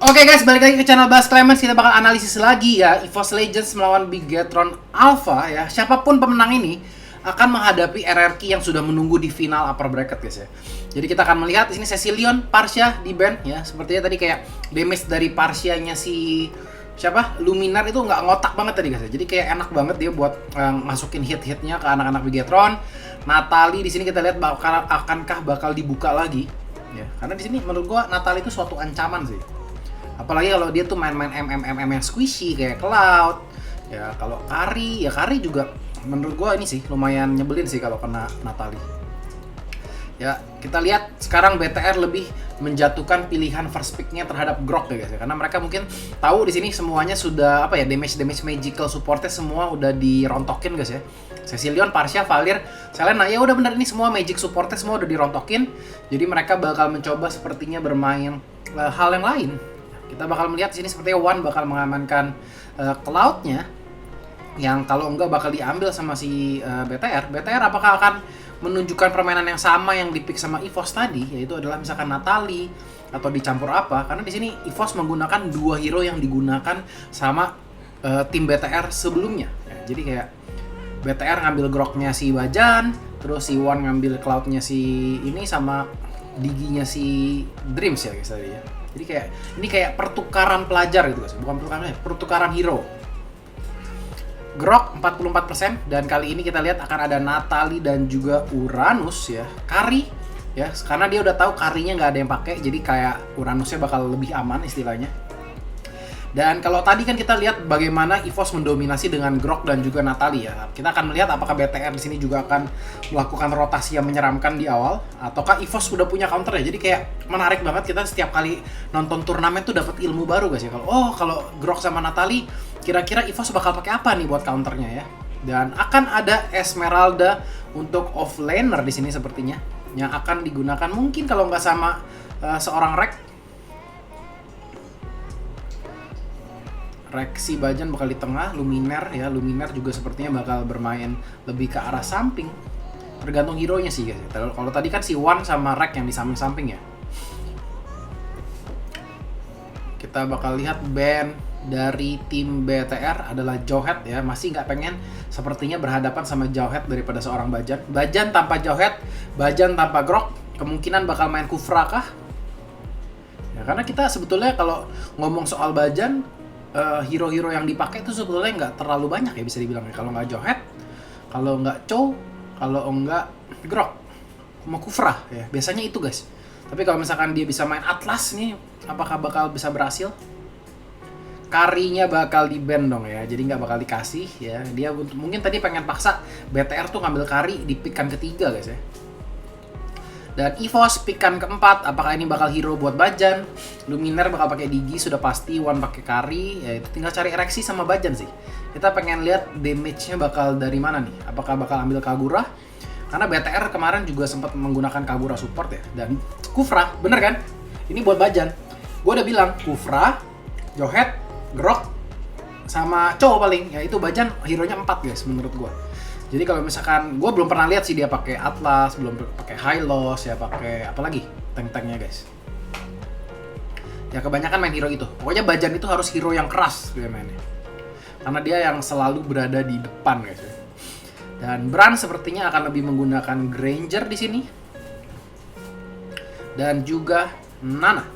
Oke guys, balik lagi ke channel Bas Clemens. Kita bakal analisis lagi ya EVOS Legends melawan Bigetron Alpha ya. Siapapun pemenang ini akan menghadapi RRQ yang sudah menunggu di final upper bracket guys ya. Jadi kita akan melihat di sini Cecilion, Parsia di ban ya. Sepertinya tadi kayak damage dari Parsianya si siapa? Luminar itu nggak ngotak banget tadi guys ya. Jadi kayak enak banget dia buat masukin hit-hitnya ke anak-anak Bigetron. Natalie di sini kita lihat akankah bakal dibuka lagi ya. Karena di sini menurut gua Natalie itu suatu ancaman sih. Apalagi kalau dia tuh main-main MM yang squishy kayak Cloud. Ya kalau Kari, ya Kari juga menurut gua ini sih lumayan nyebelin sih kalau kena Natalie. Ya, kita lihat sekarang BTR lebih menjatuhkan pilihan first pick-nya terhadap Grok ya guys ya. Karena mereka mungkin tahu di sini semuanya sudah apa ya, damage magical supportnya semua udah dirontokin guys ya. Cecilion, Parsia, Valir, Selena, ya udah bener ini semua magic supportnya semua udah dirontokin. Jadi mereka bakal mencoba sepertinya bermain hal yang lain. Kita bakal melihat di sini sepertinya One bakal mengamankan Cloud-nya yang kalau enggak bakal diambil sama si BTR. BTR apakah akan menunjukkan permainan yang sama yang dipick sama EVOS tadi, yaitu adalah misalkan Natalie atau dicampur apa? Karena di sini EVOS menggunakan dua hero yang digunakan sama tim BTR sebelumnya. Ya, jadi kayak BTR ngambil Groknya si Bajan, terus si One ngambil Cloud-nya si ini sama Digi-nya si Dreams ya guys tadi ya. Jadi kayak ini kayak pertukaran pelajar gitu guys, bukan pertukaran hero. Grok 44% dan kali ini kita lihat akan ada Natalie dan juga Uranus ya. Kari ya, karena dia udah tahu Karinya nggak ada yang pakai, jadi kayak Uranusnya bakal lebih aman istilahnya. Dan kalau tadi kan kita lihat bagaimana EVOS mendominasi dengan Grok dan juga Natalie ya. Kita akan melihat apakah BTR di sini juga akan melakukan rotasi yang menyeramkan di awal ataukah EVOS sudah punya counter ya. Jadi kayak menarik banget, kita setiap kali nonton turnamen tuh dapat ilmu baru guys ya. Kalau Grok sama Natalie kira-kira EVOS bakal pakai apa nih buat counternya ya. Dan akan ada Esmeralda untuk offlaner di sini sepertinya yang akan digunakan mungkin kalau nggak sama seorang Rexy Bajan bakal di tengah, Luminar juga sepertinya bakal bermain lebih ke arah samping. Tergantung hero-nya sih guys. Kalau tadi kan si One sama Rex yang di samping-samping ya. Kita bakal lihat band dari tim BTR adalah Jowhead ya. Masih nggak pengen sepertinya berhadapan sama Jowhead daripada seorang Bajan. Bajan tanpa Jowhead, Bajan tanpa Grok, kemungkinan bakal main Kufra kah? Ya, karena kita sebetulnya kalau ngomong soal Bajan, hero-hero yang dipakai itu sebetulnya nggak terlalu banyak ya bisa dibilang ya. Kalau nggak Jowhead, kalau nggak Chow, kalau nggak Grok, mau Kufra ya. Biasanya itu guys. Tapi kalau misalkan dia bisa main Atlas nih, apakah bakal bisa berhasil? Karinya bakal di-ban dong ya, jadi nggak bakal dikasih ya. Dia mungkin tadi pengen paksa BTR tuh ngambil Kari di pick-an ketiga guys ya. Dan EVOS pick-an keempat, apakah ini bakal hero buat Bajan? Luminar bakal pakai Digi sudah pasti, One pakai Kari, ya itu tinggal cari ereksi sama Bajan sih. Kita pengen lihat damage-nya bakal dari mana nih? Apakah bakal ambil Kagura? Karena BTR kemarin juga sempat menggunakan Kagura support ya. Dan Kufra, bener kan? Ini buat Bajan. Gue udah bilang Kufra, Jowhead, Grok, sama Chow paling. Ya itu Bajan hero-nya 4 guys menurut gue. Jadi kalau misalkan gue belum pernah lihat sih dia pakai Atlas, belum pakai Hylos ya, pakai apa lagi tank-tanknya guys. Ya kebanyakan main hero itu. Pokoknya Bajan itu harus hero yang keras dia mainnya. Karena dia yang selalu berada di depan guys ya. Dan Bran sepertinya akan lebih menggunakan Granger di sini. Dan juga Nana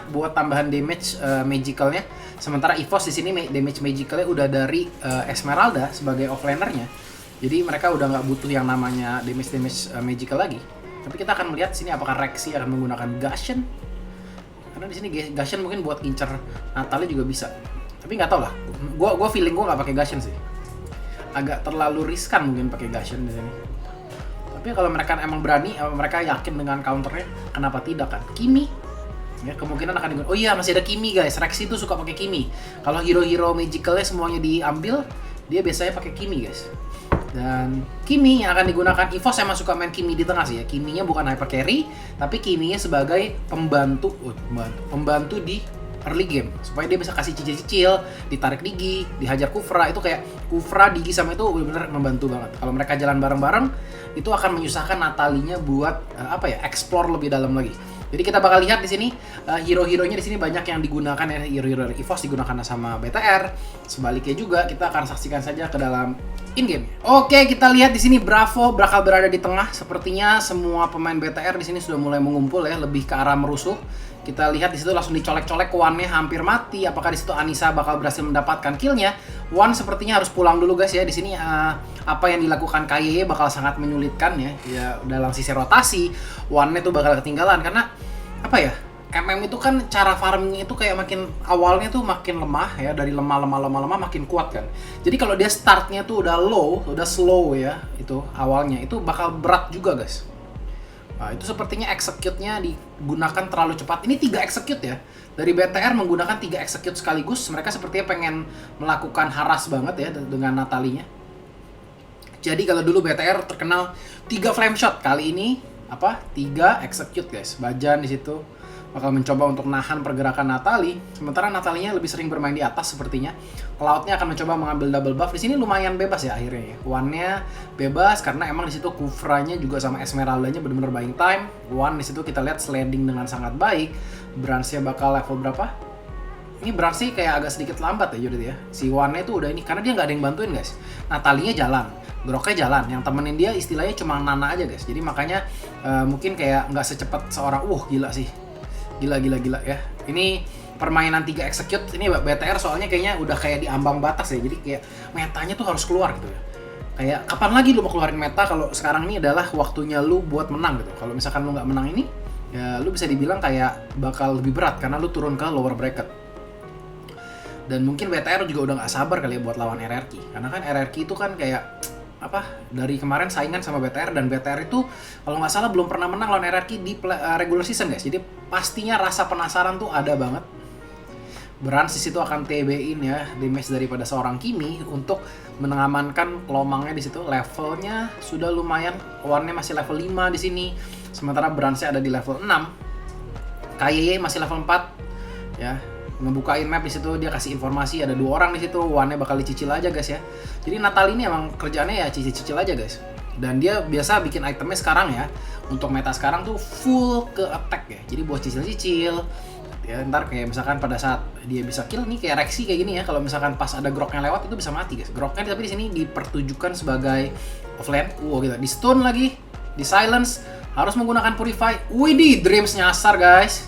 buat tambahan damage magicalnya. Sementara EVOS di sini damage magicalnya udah dari Esmeralda sebagai offlanernya. Jadi mereka udah nggak butuh yang namanya damage magical lagi. Tapi kita akan melihat di sini apakah Rexy akan menggunakan Gashen. Karena di sini Gashen mungkin buat incer Natalie juga bisa. Tapi nggak tahu lah. Gua feeling gua nggak pakai Gashen sih. Agak terlalu riskan mungkin pakai Gashen di sini. Tapi kalau mereka emang berani, mereka yakin dengan counternya, kenapa tidak kan? Kimi ya kemungkinan akan digunakan. Oh iya, masih ada Kimi guys. Rexy itu suka pakai Kimi. Kalau hero-hero magicalnya semuanya diambil, dia biasanya pakai Kimi guys. Dan Kimi yang akan digunakan EVOS, saya suka main Kimi di tengah sih ya. Kiminya bukan hyper carry, tapi Kiminya sebagai pembantu di early game supaya dia bisa kasih cicil-cicil, ditarik Digi, dihajar Kufra. Itu kayak Kufra, Digi sama itu benar-benar membantu banget. Kalau mereka jalan bareng-bareng, itu akan menyusahkan Natalinya buat explore lebih dalam lagi. Jadi kita bakal lihat di sini hero-heronya di sini banyak yang digunakan ya, hero-hero dari EVOS digunakan sama BTR. Sebaliknya juga kita akan saksikan saja ke dalam in-game. Oke, kita lihat di sini Bravo bakal berada di tengah. Sepertinya semua pemain BTR di sini sudah mulai mengumpul ya, lebih ke arah merusuh. Kita lihat di situ langsung dicolek-colek, One-nya hampir mati. Apakah di situ Anissa bakal berhasil mendapatkan kill-nya? One sepertinya harus pulang dulu guys ya. Di sini apa yang dilakukan KYY bakal sangat menyulitkan ya. Ya dalam sisi rotasi, One-nya tuh bakal ketinggalan karena apa ya? MM itu kan cara farming itu kayak makin awalnya tuh makin lemah ya, dari lemah makin kuat kan. Jadi kalau dia startnya tuh udah low, udah slow ya, itu awalnya itu bakal berat juga guys. Nah, itu sepertinya execute-nya digunakan terlalu cepat. Ini 3 execute ya. Dari BTR menggunakan 3 execute sekaligus. Mereka sepertinya pengen melakukan haras banget ya dengan Natalinya. Jadi kalau dulu BTR terkenal 3 flame shot, kali ini 3 execute guys. Bajan di situ bakal mencoba untuk nahan pergerakan Natali, sementara Natalinya lebih sering bermain di atas sepertinya. Cloud-nya akan mencoba mengambil double buff. Di sini lumayan bebas ya akhirnya ya. One-nya bebas karena emang di situ Kufranya juga sama Esmeralda-nya benar-benar buying time. One di situ kita lihat sliding dengan sangat baik. Brance-nya bakal level berapa? Ini Brance kayak agak sedikit lambat ya Judith ya. Si One-nya itu udah ini karena dia nggak ada yang bantuin guys. Natalinya jalan, Groknya jalan, yang temenin dia istilahnya cuma Nana aja guys. Jadi makanya mungkin kayak nggak secepat seorang gila sih. Gila ya. Ini permainan 3 execute ini BTR soalnya kayaknya udah kayak di ambang batas ya. Jadi kayak metanya tuh harus keluar gitu ya. Kayak kapan lagi lu mau keluarin meta kalau sekarang ini adalah waktunya lu buat menang gitu. Kalau misalkan lu nggak menang ini, ya lu bisa dibilang kayak bakal lebih berat karena lu turun ke lower bracket. Dan mungkin BTR juga udah nggak sabar kali ya buat lawan RRQ. Karena kan RRQ itu kan kayak dari kemarin saingan sama BTR, dan BTR itu kalau nggak salah belum pernah menang lawan RRQ di regular season guys. Jadi pastinya rasa penasaran tuh ada banget. Brance di situ akan TB-in ya damage daripada seorang Kimi untuk mengamankan kelomangnya di situ. Levelnya sudah lumayan, One-nya masih level 5 di sini. Sementara Brance ada di level 6. KYY masih level 4 ya. Ngebukain map di situ, dia kasih informasi ada 2 orang di situ. One-nya bakal dicicil aja guys ya. Jadi Natali ini emang kerjaannya ya cicil-cicil aja guys. Dan dia biasa bikin itemnya sekarang ya, untuk meta sekarang tuh full ke attack ya. Jadi buat cicil-cicil ya, ntar kayak misalkan pada saat dia bisa kill nih kayak Rexy kayak gini ya, kalau misalkan pas ada Groknya lewat itu bisa mati guys. Groknya tapi di sini dipertujukan sebagai offlane. Gitu. Di stun lagi, di silence, harus menggunakan purify. Widih, Dreams nyasar guys.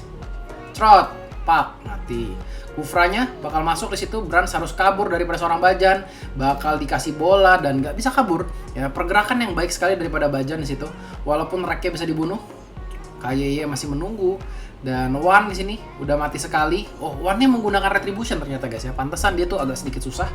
Trot, pak, mati. Kufranya bakal masuk di situ, Brance harus kabur daripada seorang Bajan, bakal dikasih bola dan nggak bisa kabur. Ya, pergerakan yang baik sekali daripada Bajan di situ. Walaupun Reknya bisa dibunuh, KYY masih menunggu, dan One di sini udah mati sekali. One-nya menggunakan retribution ternyata guys ya. Pantesan dia tuh agak sedikit susah.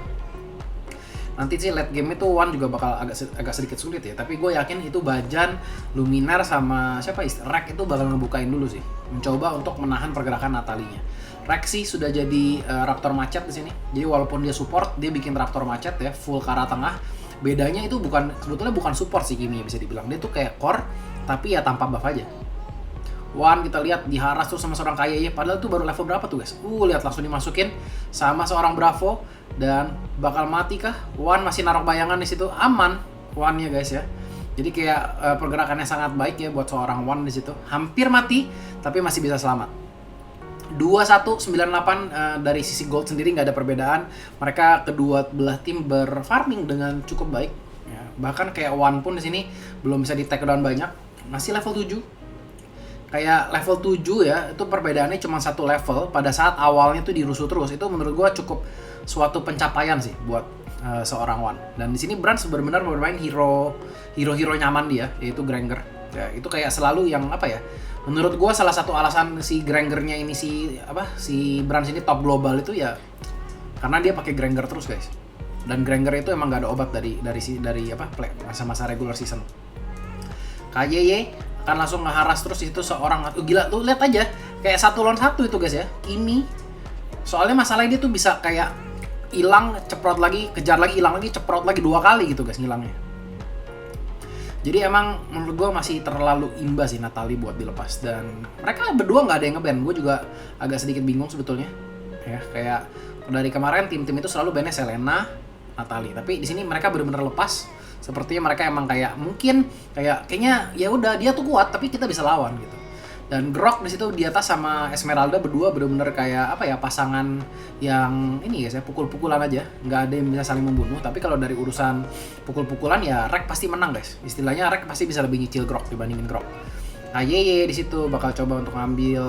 Nanti sih late game itu One juga bakal agak sedikit sulit ya. Tapi gue yakin itu Bajan, Luminar sama Rek itu bakal ngebukain dulu sih, mencoba untuk menahan pergerakan Natalinya. Rexy sudah jadi Raptor Macet di sini. Jadi walaupun dia support, dia bikin Raptor Macet ya, full ke arah tengah. Bedanya itu sebetulnya bukan support sih Kimi bisa dibilang. Dia tuh kayak core tapi ya tanpa buff aja. One kita lihat diharas tuh sama seorang KYY, padahal tuh baru level berapa tuh guys. Lihat langsung dimasukin sama seorang Bravo dan bakal mati kah? One masih naruh bayangan di situ, aman One-nya guys ya. Jadi kayak pergerakannya sangat baik ya buat seorang One di situ. Hampir mati tapi masih bisa selamat. 2198 dari sisi gold sendiri nggak ada perbedaan. Mereka kedua belah tim berfarming dengan cukup baik. Ya, bahkan kayak One pun di sini belum bisa di take down banyak, masih level 7. Kayak level 7 ya, itu perbedaannya cuma 1 level pada saat awalnya tuh dirusuh terus. Itu menurut gua cukup suatu pencapaian sih buat seorang One. Dan di sini Brance benar-benar bermain hero nyaman dia, yaitu Granger. Ya, itu kayak selalu yang menurut gue salah satu alasan si Grangernya ini si Brance ini top global itu ya karena dia pakai Granger terus guys. Dan Granger itu emang gak ada obat dari masa-masa regular season. KYY akan langsung ngeharas terus itu seorang gila tuh, lihat aja kayak 1 lawan 1 itu guys ya. Kimi soalnya masalahnya dia tuh bisa kayak hilang, ceprot lagi, kejar lagi, hilang lagi, ceprot lagi 2 kali gitu guys ngilangnya. Jadi emang menurut gue masih terlalu imbas sih Natali buat dilepas, dan mereka berdua nggak ada yang nge-ban. Gue juga agak sedikit bingung sebetulnya. Ya kayak dari kemarin tim-tim itu selalu ban-nya Selena, Natali. Tapi di sini mereka benar-benar lepas. Sepertinya mereka emang kayak mungkin kayaknya ya udah dia tuh kuat tapi kita bisa lawan gitu. Dan Grok di situ di atas sama Esmeralda berdua bener-bener kayak apa ya, pasangan yang ini guys ya, pukul-pukulan aja, nggak ada yang bisa saling membunuh. Tapi kalau dari urusan pukul-pukulan ya Rek pasti menang guys. Istilahnya Rek pasti bisa lebih nyicil Grok dibandingin Grok. Nah Yeye di situ bakal coba untuk ngambil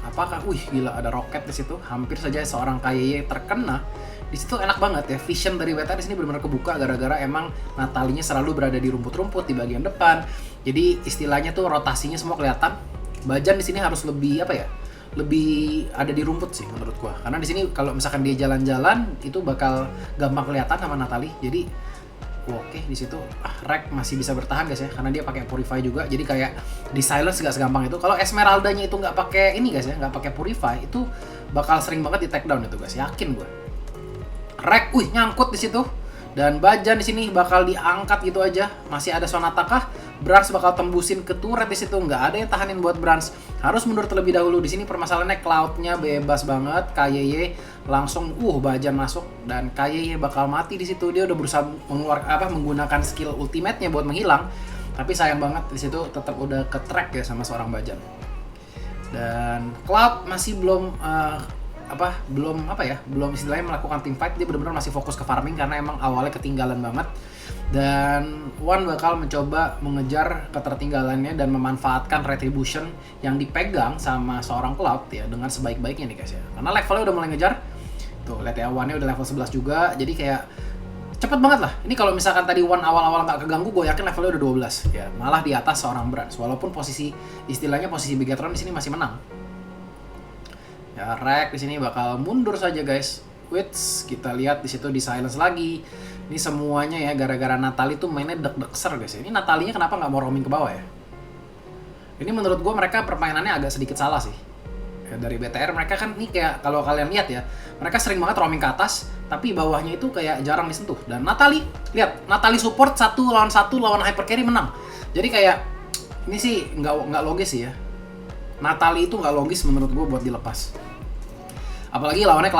apakah, gila ada roket di situ, hampir saja seorang Yeye terkena. Di situ enak banget ya, vision dari BTR di sini benar-benar kebuka gara-gara emang Natalinya selalu berada di rumput-rumput di bagian depan. Jadi istilahnya tuh rotasinya semua kelihatan. Bajan di sini harus lebih apa ya? Lebih ada di rumput sih menurut gua. Karena di sini kalau misalkan dia jalan-jalan itu bakal gampang kelihatan sama Natali. Jadi oke, di situ Rek masih bisa bertahan guys ya, karena dia pakai Purify juga. Jadi kayak di silence gak segampang itu. Kalau Esmeraldanya itu nggak pakai ini guys ya, nggak pakai Purify, itu bakal sering banget di take down itu guys, yakin gua. Rek, nyangkut di situ. Dan Bajan di sini bakal diangkat gitu aja. Masih ada Sonata kah? Brans bakal tembusin ke turret di situ. Nggak ada yang tahanin buat Brans. Harus mundur terlebih dahulu. Di sini permasalahannya Cloud-nya bebas banget. KYY langsung Bajan masuk dan KYY bakal mati di situ. Dia udah berusaha menggunakan skill ultimate-nya buat menghilang. Tapi sayang banget di situ tetap udah ke track ya sama seorang Bajan. Dan Cloud masih belum belum istilahnya melakukan team fight. Dia benar-benar masih fokus ke farming karena emang awalnya ketinggalan banget. Dan Wan bakal mencoba mengejar ketertinggalannya dan memanfaatkan retribution yang dipegang sama seorang Cloud ya dengan sebaik-baiknya nih guys ya. Karena levelnya udah mulai ngejar. Tuh lihat ya, Wan-nya udah level 11 juga. Jadi kayak cepet banget lah. Ini kalau misalkan tadi Wan awal-awal nggak keganggu, gue yakin levelnya udah 12 ya. Malah di atas seorang Brans. Walaupun posisi Bigetron di sini masih menang. Ya, Rek di sini bakal mundur saja guys. Kita lihat di situ di silence lagi. Ini semuanya ya gara-gara Natali tuh mainnya deg-degser guys. Ini Natalinya kenapa nggak mau roaming ke bawah ya? Ini menurut gue mereka permainannya agak sedikit salah sih. Ya, dari BTR mereka kan ini kayak kalau kalian lihat ya, mereka sering banget roaming ke atas, tapi bawahnya itu kayak jarang disentuh. Dan Natali, lihat Natali support 1 lawan hyper carry menang. Jadi kayak ini sih nggak logis sih ya. Natali itu nggak logis menurut gue buat dilepas. Apalagi lawannya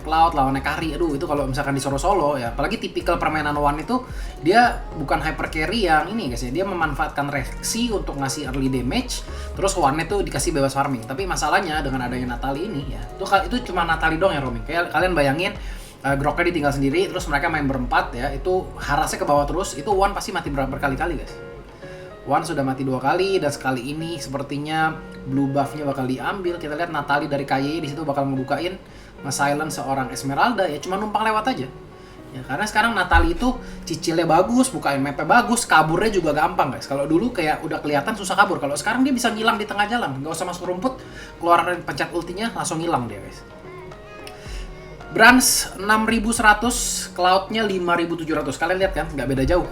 Cloud, lawannya Kari. Aduh, itu kalau misalkan disuruh solo ya, apalagi tipikal permainan Wan itu dia bukan hyper carry yang ini guys ya. Dia memanfaatkan reaksi untuk ngasih early damage, terus Wan-nya tuh dikasih bebas farming. Tapi masalahnya dengan adanya Natali ini ya, itu cuma Natali doang yang roaming. Kayak kalian bayangin Groknya ditinggal sendiri, terus mereka main berempat ya, itu harasnya ke bawah terus, itu Wan pasti mati berkali-kali guys. Wan sudah mati 2 kali dan sekali ini sepertinya blue buff-nya bakal diambil. Kita lihat Natali dari KYY di situ bakal ngebukain nge-silence seorang Esmeralda ya, cuma numpang lewat aja. Ya karena sekarang Natali itu cicilnya bagus, bukain map-nya bagus, kaburnya juga gampang guys. Kalau dulu kayak udah kelihatan susah kabur, kalau sekarang dia bisa ngilang di tengah jalan, nggak usah masuk rumput, keluar pencet ultinya langsung ngilang dia guys. Brans 6100, Cloud-nya 5700. Kalian lihat kan, nggak beda jauh.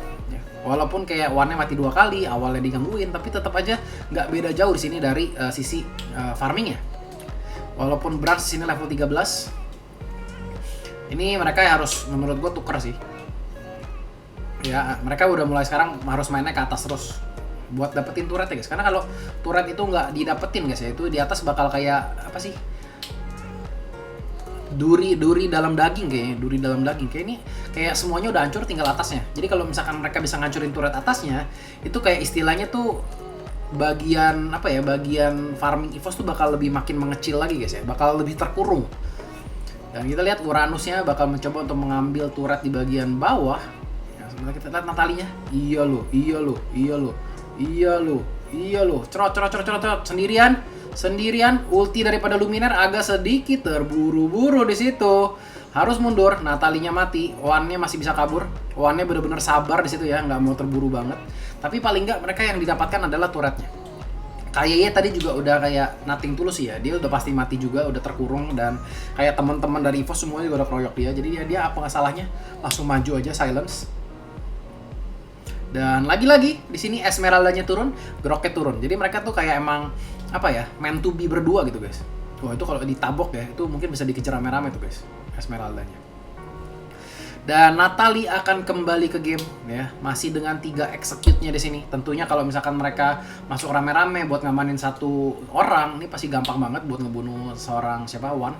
Walaupun kayak Wan-nya mati 2 kali, awalnya digangguin, tapi tetap aja nggak beda jauh di sini dari sisi farmingnya. Walaupun Brans di sini level 13, ini mereka harus menurut gue tuker sih. Ya, mereka udah mulai sekarang harus mainnya ke atas terus buat dapetin turret ya guys. Karena kalau turret itu nggak didapetin guys ya, itu di atas bakal kayak apa sih? Duri dalam daging kayak ini, kayak semuanya udah hancur tinggal atasnya. Jadi kalau misalkan mereka bisa ngancurin turret atasnya, itu kayak istilahnya tuh bagian farming EVOS tuh bakal lebih makin mengecil lagi guys ya, bakal lebih terkurung. Dan kita lihat Uranusnya bakal mencoba untuk mengambil turret di bagian bawah. Ya, sebentar kita lihat Natalinya. Iya lo, cerot sendirian, ulti daripada Luminaire agak sedikit terburu-buru di situ. Harus mundur, Natalinya mati, Wan-nya masih bisa kabur. Wan-nya benar-benar sabar di situ ya, nggak mau terburu banget. Tapi paling nggak mereka yang didapatkan adalah turretnya. KYY tadi juga udah kayak nothing tulus ya, dia udah pasti mati juga, udah terkurung, dan kayak teman-teman dari EVOS semuanya juga udah keroyok dia. Jadi dia apa nggak salahnya langsung maju aja silence. Dan lagi-lagi di sini Esmeraldanya turun, Groknya turun. Jadi mereka tuh kayak emang meant to be berdua gitu guys. Wah itu kalau ditabok ya, itu mungkin bisa dikejar rame-rame tuh guys, Esmeraldanya. Dan Natali akan kembali ke game ya, masih dengan 3 execute-nya di sini. Tentunya kalau misalkan mereka masuk rame-rame buat ngamanin 1 orang, ini pasti gampang banget buat ngebunuh seorang Wan.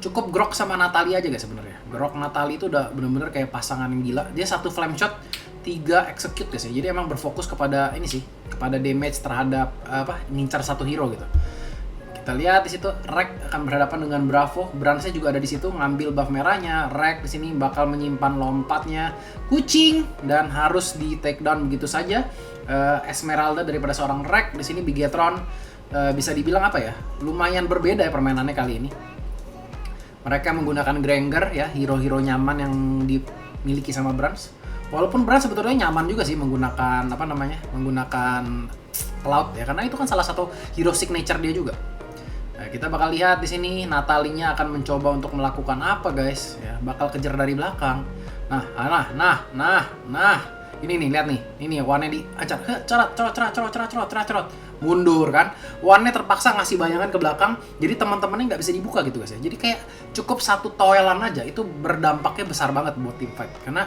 Cukup Grok sama Natali aja guys sebenarnya. Grok Natali itu udah bener-bener kayak pasangan yang gila. Dia 1 flame shot 3 execute guys ya. Jadi emang berfokus kepada ini sih, kepada damage terhadap ngincar satu hero gitu. Kita lihat di situ Rek akan berhadapan dengan Bravo. Bransnya juga ada di situ ngambil buff merahnya. Rek di sini bakal menyimpan lompatnya kucing dan harus di take down begitu saja. Esmeralda daripada seorang Rek di sini Bigetron bisa dibilang apa ya? Lumayan berbeda ya permainannya kali ini. Mereka menggunakan Granger ya, hero-hero nyaman yang dimiliki sama Brans. Walaupun Brans sebetulnya nyaman juga sih menggunakan menggunakan Cloud ya, karena itu kan salah satu hero signature dia juga. Nah, kita bakal lihat di sini Natalinya akan mencoba untuk melakukan apa guys ya, bakal kejar dari belakang. Nah. Ini nih, lihat nih. Ini one-nya diancam. Cerot. Mundur kan. One-nya terpaksa ngasih bayangan ke belakang. Jadi teman-temannya nggak bisa dibuka gitu guys ya. Jadi kayak cukup satu toelan aja itu berdampaknya besar banget buat team fight. Karena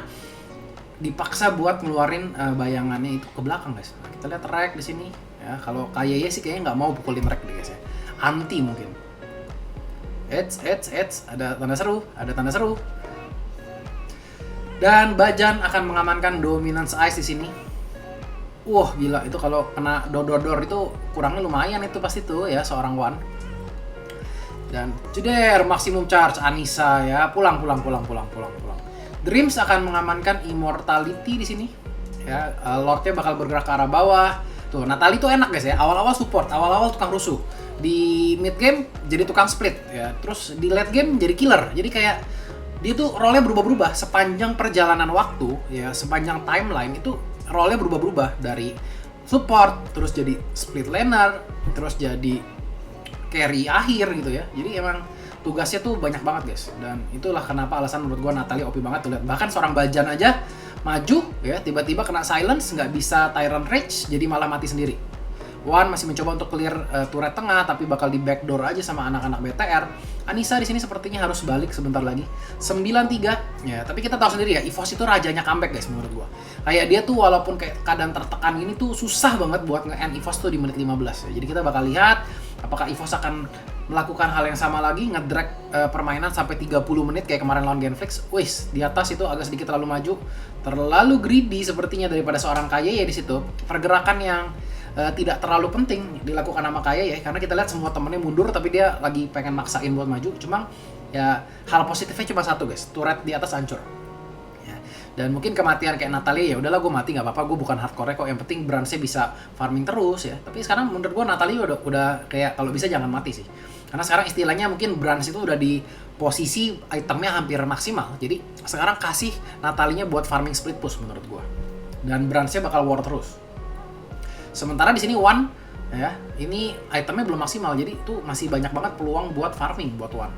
dipaksa buat ngeluarin bayangannya itu ke belakang guys. Nah, kita lihat Rek di sini ya. Kalau Kayeye sih kayaknya nggak mau pukulin Rek deh guys ya. Anti mungkin. Ada tanda seru. Dan Bajan akan mengamankan Dominance Ice di sini. Wah, gila itu kalau kena dodor itu kurangnya lumayan itu pasti tuh ya seorang One. Dan jeder maximum charge Anissa ya. Pulang. Dreams akan mengamankan Immortality di sini. Ya, Lordnya bakal bergerak ke arah bawah. Tuh, Natalie tuh enak guys ya. Awal-awal support, awal-awal tukang rusuh. Di mid game jadi tukang split ya. Terus di late game jadi killer. Jadi kayak dia tuh role-nya berubah-ubah sepanjang perjalanan waktu ya, sepanjang timeline itu role-nya berubah-ubah dari support terus jadi split laner, terus jadi carry akhir gitu ya. Jadi emang tugasnya tuh banyak banget guys, dan itulah kenapa alasan menurut gua Natalie OP banget tuh. Lihat bahkan seorang Bajan aja maju ya, tiba-tiba kena silence, nggak bisa Tyrant Rage, jadi malah mati sendiri. One masih mencoba untuk clear turret tengah, tapi bakal di backdoor aja sama anak-anak BTR. Anissa di sini sepertinya harus balik sebentar lagi. 9-3 ya, tapi kita tahu sendiri ya, EVOS itu rajanya comeback guys menurut gua. Kayak dia tuh walaupun kayak keadaan tertekan ini tuh susah banget buat nge-end EVOS tuh di menit 15 ya. Jadi kita bakal lihat apakah EVOS akan melakukan hal yang sama lagi, ngedrag permainan sampai 30 menit kayak kemarin lawan Genflix. Wis, di atas itu agak sedikit terlalu maju, terlalu greedy sepertinya daripada seorang Kayeye di situ. Pergerakan yang tidak terlalu penting dilakukan sama Kayeye ya, karena kita lihat semua temennya mundur tapi dia lagi pengen maksain buat maju. Cuma ya hal positifnya cuma satu guys, turret di atas hancur. Ya. Dan mungkin kematian kayak Natalie ya udahlah gue mati nggak apa-apa, gue bukan hardcore kok, yang penting Bransnya bisa farming terus ya. Tapi sekarang menurut gue Natalie udah kayak kalau bisa jangan mati sih. Karena sekarang istilahnya mungkin Brans itu udah di posisi itemnya hampir maksimal. Jadi sekarang kasih Natalinya buat farming split push menurut gue. Dan Bransnya bakal war terus. Sementara di sini One ya, ini itemnya belum maksimal, jadi itu masih banyak banget peluang buat farming buat One.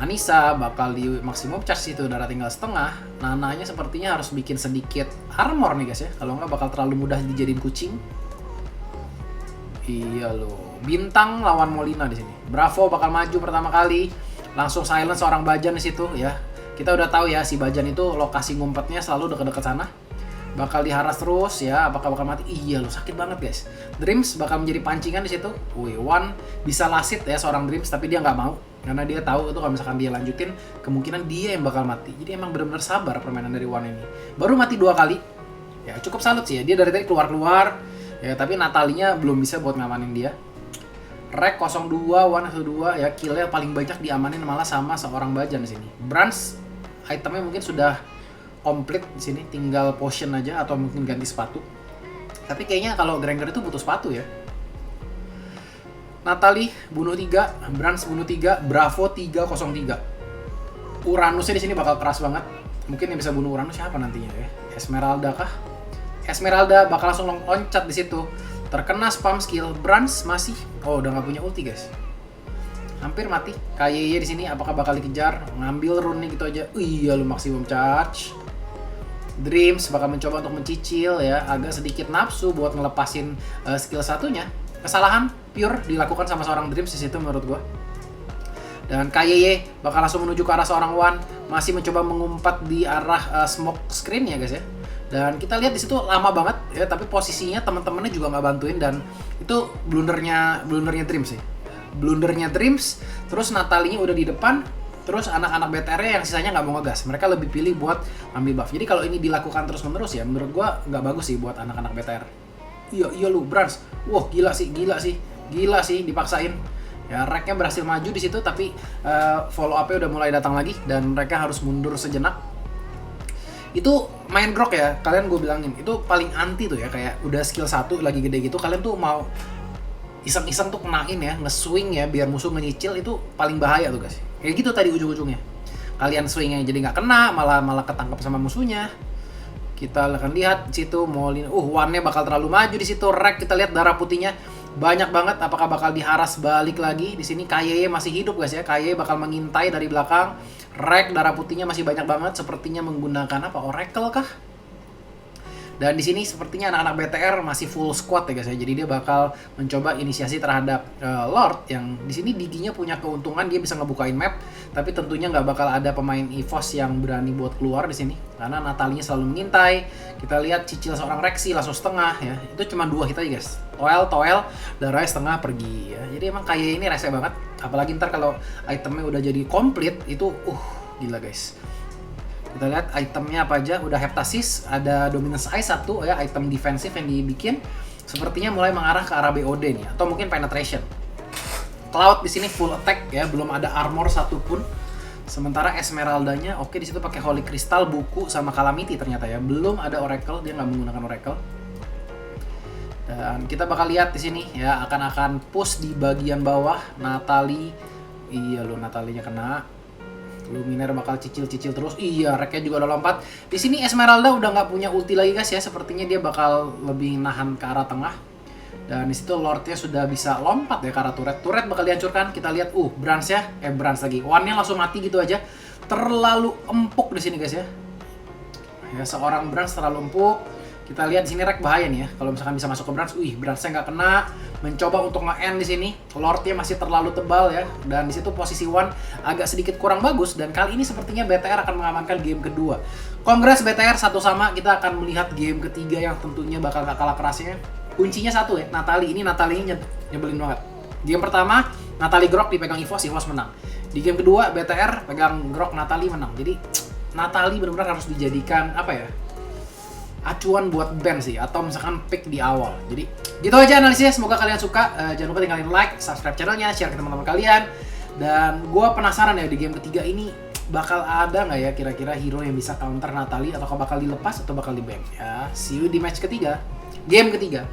Anissa bakal di maksimum charge itu, darah tinggal setengah. Nananya sepertinya harus bikin sedikit armor nih guys ya, kalau nggak bakal terlalu mudah dijadiin kucing. Iya loh, Bintang lawan Molina di sini. Bravo bakal maju pertama kali, langsung silence seorang Bajan di situ ya. Kita udah tahu ya si Bajan itu lokasi ngumpetnya selalu deket-deket sana. Bakal diharas terus ya, apakah bakal mati? Iya loh, sakit banget guys. Dreams bakal menjadi pancingan di situ. Wih, One bisa lasit ya seorang Dreams, tapi dia nggak mau karena dia tahu itu kalau misalkan dia lanjutin kemungkinan dia yang bakal mati. Jadi emang benar-benar sabar permainan dari One ini. Baru mati 2 kali. Ya cukup salut sih ya, dia dari tadi keluar-keluar ya, tapi Natalinya belum bisa buat ngamanin dia. Rek 02, One 2 ya, killnya paling banyak diamanin malah sama seorang Bajan di sini. Brans itemnya mungkin sudah komplit di sini, tinggal potion aja atau mungkin ganti sepatu. Tapi kayaknya kalau Granger itu butuh sepatu ya. Natalie bunuh 3, Brans bunuh 3, Bravo 303. Uranusnya di sini bakal keras banget. Mungkin yang bisa bunuh Uranus siapa nantinya ya? Esmeralda kah? Esmeralda bakal langsung loncat di situ. Terkena spam skill. Brans masih udah nggak punya ulti guys. Hampir mati. Kayeye di sini apakah bakal dikejar? Ngambil rune gitu aja. Iya lu maksimum charge. Dreams bakal mencoba untuk mencicil ya, agak sedikit nafsu buat ngelepasin skill satunya. Kesalahan pure dilakukan sama seorang Dreams di situ menurut gua. Dan Kayeye bakal langsung menuju ke arah seorang One, masih mencoba mengumpat di arah smoke screen ya guys ya. Dan kita lihat di situ lama banget ya, tapi posisinya teman-temannya juga nggak bantuin, dan itu blundernya Dreams sih. Blundernya Dreams, terus Natalinya udah di depan. Terus anak-anak BTR yang sisanya nggak mau ngegas, mereka lebih pilih buat ambil buff. Jadi kalau ini dilakukan terus-menerus ya, menurut gua nggak bagus sih buat anak-anak BTR. Iya lu, Brans. Wah, gila sih dipaksain. Ya, Rek-nya berhasil maju di situ, tapi follow up-nya udah mulai datang lagi dan mereka harus mundur sejenak. Itu main grok ya, kalian gue bilangin, itu paling anti tuh ya, kayak udah skill 1 lagi gede gitu, kalian tuh mau iseng-iseng tuh kenain ya, nge-swing ya, biar musuh ngenyicil, itu paling bahaya tuh guys. Kayak gitu tadi ujung-ujungnya. Kalian swingnya jadi nggak kena, malah ketangkep sama musuhnya. Kita akan lihat di situ Molin, one-nya bakal terlalu maju di situ. Rek, kita lihat darah putihnya banyak banget. Apakah bakal diharas balik lagi? Di sini Kaye masih hidup guys ya. Kaye bakal mengintai dari belakang. Rek, darah putihnya masih banyak banget. Sepertinya menggunakan apa? Oracle kah? Dan di sini sepertinya anak-anak BTR masih full squad ya guys ya. Jadi dia bakal mencoba inisiasi terhadap Lord yang di sini Diginya punya keuntungan, dia bisa ngebukain map, tapi tentunya nggak bakal ada pemain EVOS yang berani buat keluar di sini karena Natalinya selalu mengintai. Kita lihat cicil seorang Rexy langsung setengah ya. Itu cuma 2 hit aja guys. Toel, darahnya setengah pergi ya. Jadi emang kayak ini rese banget. Apalagi ntar kalau itemnya udah jadi komplit itu gila guys. Kita lihat itemnya apa aja, udah Heptasis, ada Dominance Eye 1 ya, item defensif yang dibikin. Sepertinya mulai mengarah ke arah BOD nih, atau mungkin Penetration. Cloud di sini full attack ya, belum ada armor satupun. Sementara Esmeraldanya, oke di situ pakai Holy Crystal, buku sama Calamity ternyata ya. Belum ada Oracle, dia nggak menggunakan Oracle. Dan kita bakal lihat di sini ya, akan push di bagian bawah. Natalie, iya lo Natalinya kena. Luminer bakal cicil terus. Iya, Reknya juga udah lompat. Di sini Esmeralda udah nggak punya ulti lagi guys ya. Sepertinya dia bakal lebih nahan ke arah tengah. Dan di situ Lordnya sudah bisa lompat ya ke arah turret. Turret bakal dihancurkan. Kita lihat, Brans ya. Brans lagi. One-nya langsung mati gitu aja. Terlalu empuk di sini guys ya. Ya, seorang Brans terlalu empuk. Kita lihat di sini Rek bahaya nih ya. Kalau misalkan bisa masuk ke Brans, Bransnya nggak kena. Mencoba untuk nge-end di sini. Lordnya masih terlalu tebal ya. Dan di situ posisi One agak sedikit kurang bagus. Dan kali ini sepertinya BTR akan mengamankan game kedua. Kongres BTR 1 sama. Kita akan melihat game ketiga yang tentunya bakal gak kalah kerasnya. Kuncinya 1 ya, Natalie. Ini Natalie nyebelin banget. Game pertama, Natalie Grok dipegang EVOS menang. Di game kedua, BTR pegang Grok, Natalie menang. Jadi Natalie benar-benar harus dijadikan apa ya, acuan buat band sih, atau misalkan pick di awal. Jadi gitu aja analisisnya, semoga kalian suka. Jangan lupa tinggalin like, subscribe channelnya, share ke teman-teman kalian. Dan gue penasaran ya, di game ketiga ini bakal ada nggak ya kira-kira hero yang bisa counter Natalie, atau bakal dilepas atau bakal di-ban ya. See you di match ketiga, game ketiga.